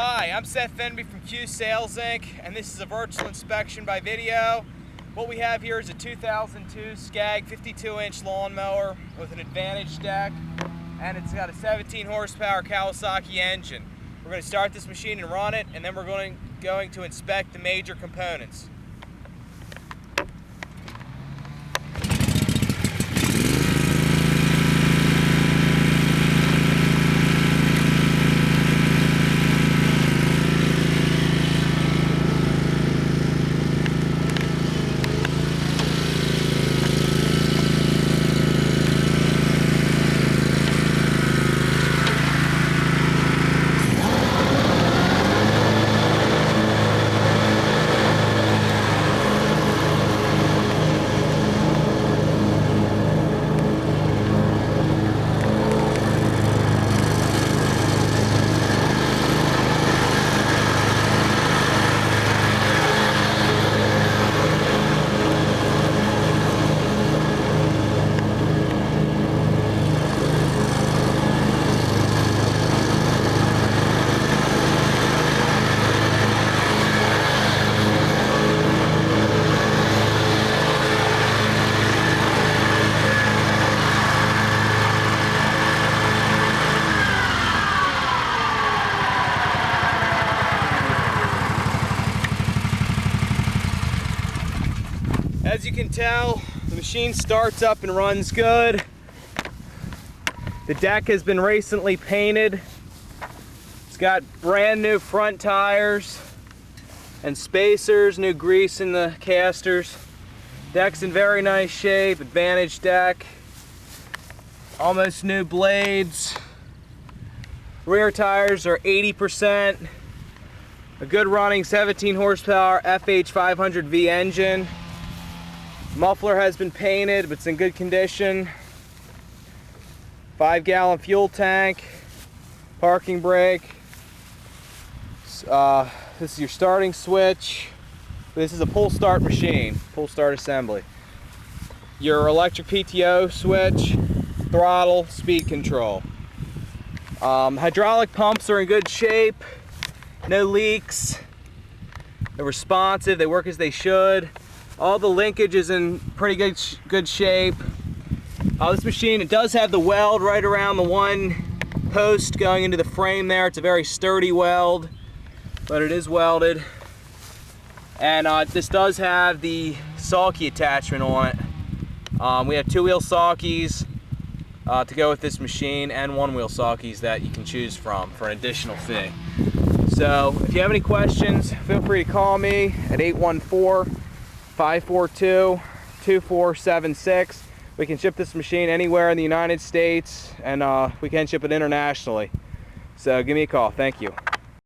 Hi, I'm Seth Fenby from Q Sales Inc., and this is a virtual inspection by video. What we have here is a 2002 Scag 52-inch lawnmower with an Advantage deck, and it's got a 17 horsepower Kawasaki engine. We're going to start this machine and run it, and then we're going to inspect the major components. As you can tell, the machine starts up and runs good. The deck has been recently painted. It's got brand new front tires and spacers, new grease in the casters. Deck's in very nice shape, Advantage deck. Almost new blades. Rear tires are 80%. A good running 17 horsepower FH 500V engine. Muffler has been painted, but it's in good condition. 5-gallon fuel tank, parking brake. This is your starting switch. This is a pull start machine, pull start assembly. Your electric PTO switch, throttle, speed control. Hydraulic pumps are in good shape, no leaks. They're responsive, they work as they should. All the linkage is in pretty good shape. This machine, it does have the weld right around the one post going into the frame there. It's a very sturdy weld, but it is welded. And this does have the sulky attachment on it. We have 2-wheel sulkies to go with this machine, and 1-wheel sulkies that you can choose from for an additional fee. So if you have any questions, feel free to call me at 814-542-2476. We can ship this machine anywhere in the United States, and we can ship it internationally. So give me a call. Thank you.